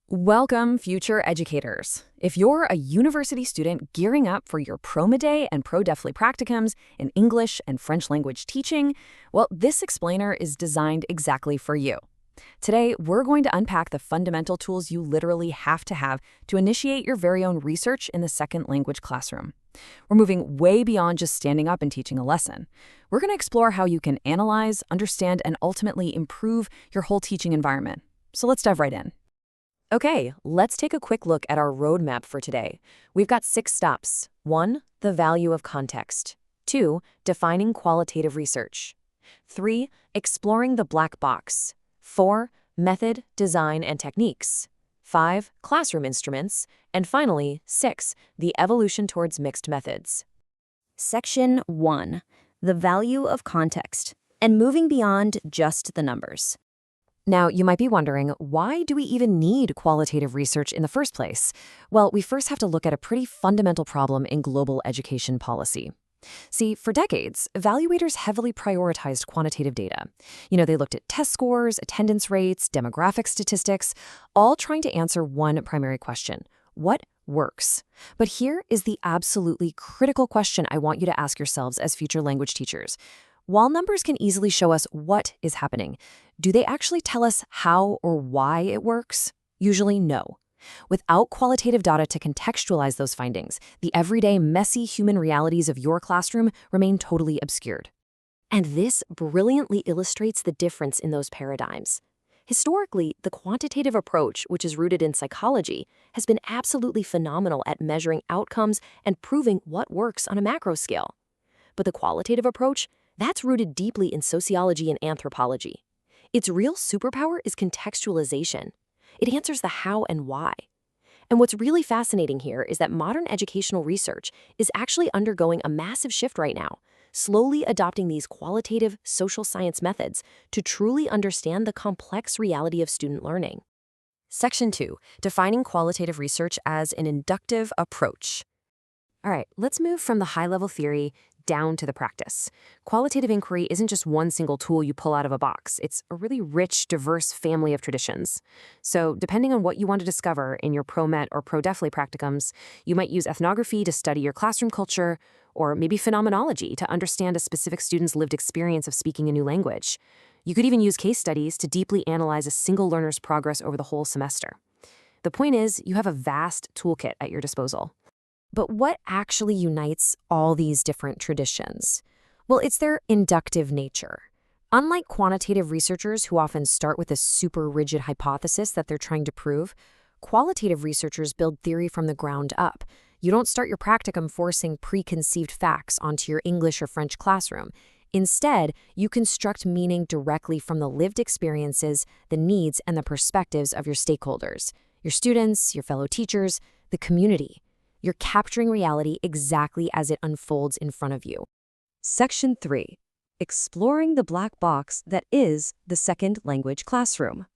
Welcome, future educators. If you're a university student gearing up for your Promeday and Pro-Defly practicums in English and French language teaching, well, this explainer is designed exactly for you. Today, we're going to unpack the fundamental tools you literally have to initiate your very own research in the second language classroom. We're moving way beyond just standing up and teaching a lesson. We're going to explore how you can analyze, understand, and ultimately improve your whole teaching environment. So let's dive right in. Okay, let's take a quick look at our roadmap for today. We've got 6 steps. 1. The value of context. 2. Defining qualitative research. 3. Exploring the black box. 4. Method, design, and techniques. 5. Classroom instruments. And finally, 6. The evolution towards mixed methods. Section 1. The value of context, and moving beyond just the numbers. Now, you might be wondering, why do we even need qualitative research in the first place? Well, we first have to look at a pretty fundamental problem in global education policy. See, for decades, evaluators heavily prioritized quantitative data. They looked at test scores, attendance rates, demographic statistics, all trying to answer one primary question: what works? But here is the absolutely critical question I want you to ask yourselves as future language teachers. While numbers can easily show us what is happening, do they actually tell us how or why it works? Usually no. Without qualitative data to contextualize those findings, the everyday messy human realities of your classroom remain totally obscured. And this brilliantly illustrates the difference in those paradigms. Historically, the quantitative approach, which is rooted in psychology, has been absolutely phenomenal at measuring outcomes and proving what works on a macro scale. But the qualitative approach, that's rooted deeply in sociology and anthropology. Its real superpower is contextualization. It answers the how and why. And what's really fascinating here is that modern educational research is actually undergoing a massive shift right now, slowly adopting these qualitative social science methods to truly understand the complex reality of student learning. Section 2. Defining qualitative research as an inductive approach. All right, let's move from the high-level theory down to the practice. Qualitative inquiry isn't just one single tool you pull out of a box. It's a really rich, diverse family of traditions. So depending on what you want to discover in your Pro-Met or Pro-Defly practicums, you might use ethnography to study your classroom culture, or maybe phenomenology to understand a specific student's lived experience of speaking a new language. You could even use case studies to deeply analyze a single learner's progress over the whole semester. The point is, you have a vast toolkit at your disposal. But what actually unites all these different traditions? Well, it's their inductive nature. Unlike quantitative researchers who often start with a super rigid hypothesis that they're trying to prove, qualitative researchers build theory from the ground up. You don't start your practicum forcing preconceived facts onto your English or French classroom. Instead, you construct meaning directly from the lived experiences, the needs, and the perspectives of your stakeholders, your students, your fellow teachers, the community. You're capturing reality exactly as it unfolds in front of you. Section 3. Exploring the black box that is the second language classroom.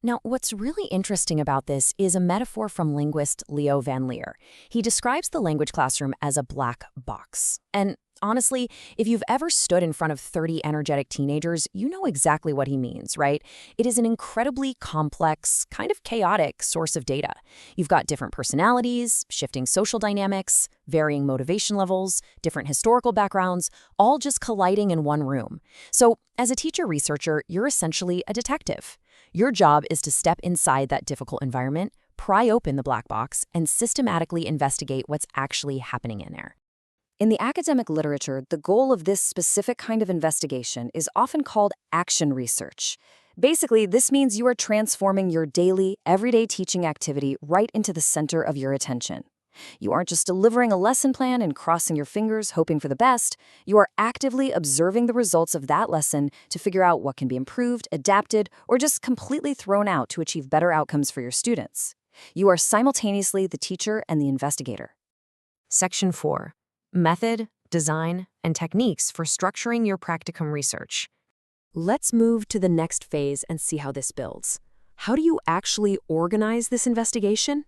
Now, what's really interesting about this is a metaphor from linguist Leo Van Leer. He describes the language classroom as a black box. And honestly, if you've ever stood in front of 30 energetic teenagers, you know exactly what he means, right? It is an incredibly complex, kind of chaotic source of data. You've got different personalities, shifting social dynamics, varying motivation levels, different historical backgrounds, all just colliding in one room. So, as a teacher-researcher, you're essentially a detective. Your job is to step inside that difficult environment, pry open the black box, and systematically investigate what's actually happening in there. In the academic literature, the goal of this specific kind of investigation is often called action research. Basically, this means you are transforming your daily, everyday teaching activity right into the center of your attention. You aren't just delivering a lesson plan and crossing your fingers, hoping for the best. You are actively observing the results of that lesson to figure out what can be improved, adapted, or just completely thrown out to achieve better outcomes for your students. You are simultaneously the teacher and the investigator. Section 4. Method, design, and techniques for structuring your practicum research. Let's move to the next phase and see how this builds. How do you actually organize this investigation?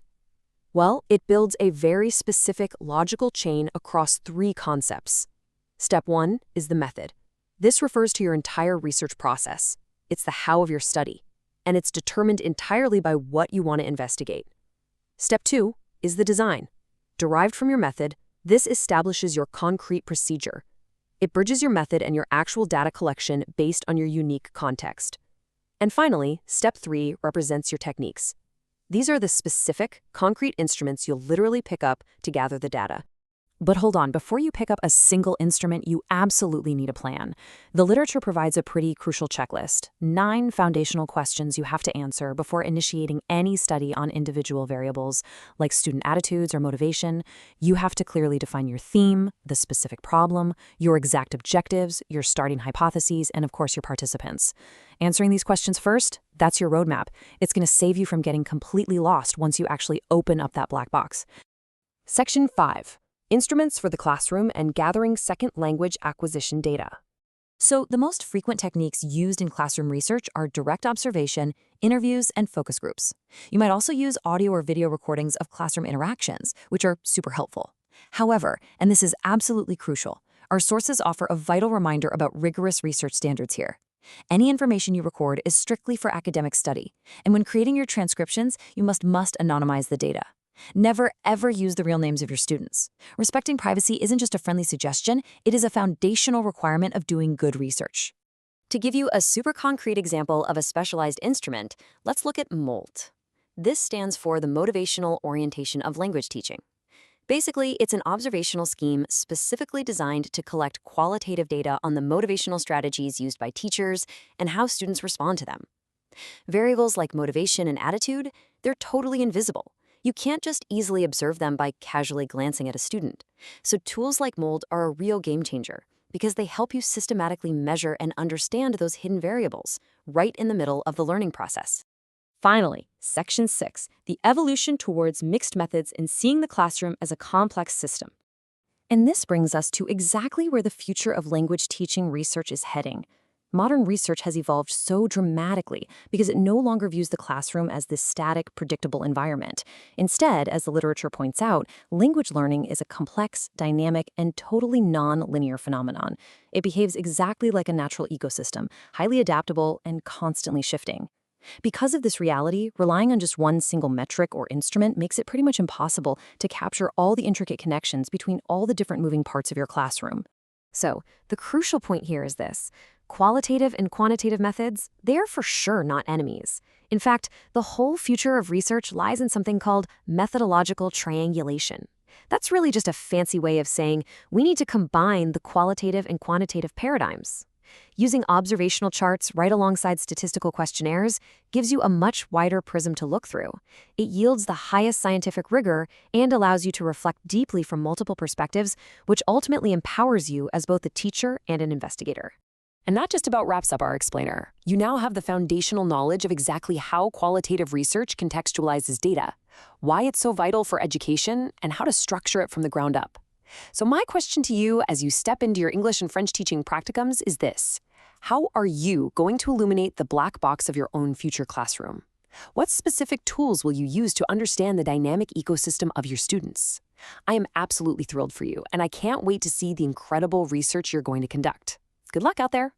Well, it builds a very specific logical chain across 3 concepts. Step 1 is the method. This refers to your entire research process. It's the how of your study. and it's determined entirely by what you want to investigate. Step 2 is the design. Derived from your method, this establishes your concrete procedure. It bridges your method and your actual data collection based on your unique context. And finally, step 3 represents your techniques. These are the specific, concrete instruments you'll literally pick up to gather the data. But hold on, before you pick up a single instrument, you absolutely need a plan. The literature provides a pretty crucial checklist, 9 foundational questions you have to answer before initiating any study on individual variables, like student attitudes or motivation. You have to clearly define your theme, the specific problem, your exact objectives, your starting hypotheses, and of course your participants. Answering these questions first, that's your roadmap. It's going to save you from getting completely lost once you actually open up that black box. Section 5. Instruments for the classroom and gathering second language acquisition data. So the most frequent techniques used in classroom research are direct observation, interviews, and focus groups. You might also use audio or video recordings of classroom interactions, which are super helpful. However, and this is absolutely crucial, our sources offer a vital reminder about rigorous research standards here. Any information you record is strictly for academic study, and when creating your transcriptions, you must anonymize the data. Never, ever use the real names of your students. Respecting privacy isn't just a friendly suggestion, it is a foundational requirement of doing good research. To give you a super concrete example of a specialized instrument, let's look at MOLT. This stands for the Motivational Orientation of Language Teaching. Basically, it's an observational scheme specifically designed to collect qualitative data on the motivational strategies used by teachers and how students respond to them. Variables like motivation and attitude, they're totally invisible. You can't just easily observe them by casually glancing at a student. So tools like MOLD are a real game changer because they help you systematically measure and understand those hidden variables right in the middle of the learning process. Finally, Section 6, the evolution towards mixed methods and seeing the classroom as a complex system. And this brings us to exactly where the future of language teaching research is heading. Modern research has evolved so dramatically because it no longer views the classroom as this static, predictable environment. Instead, as the literature points out, language learning is a complex, dynamic, and totally non-linear phenomenon. It behaves exactly like a natural ecosystem, highly adaptable and constantly shifting. Because of this reality, relying on just one single metric or instrument makes it pretty much impossible to capture all the intricate connections between all the different moving parts of your classroom. So, the crucial point here is this. Qualitative and quantitative methods, they are for sure not enemies. In fact, the whole future of research lies in something called methodological triangulation. That's really just a fancy way of saying we need to combine the qualitative and quantitative paradigms. Using observational charts right alongside statistical questionnaires gives you a much wider prism to look through. It yields the highest scientific rigor and allows you to reflect deeply from multiple perspectives, which ultimately empowers you as both a teacher and an investigator. And that just about wraps up our explainer. You now have the foundational knowledge of exactly how qualitative research contextualizes data, why it's so vital for education, and how to structure it from the ground up. So my question to you as you step into your English and French teaching practicums is this. How are you going to illuminate the black box of your own future classroom? What specific tools will you use to understand the dynamic ecosystem of your students? I am absolutely thrilled for you, and I can't wait to see the incredible research you're going to conduct. Good luck out there.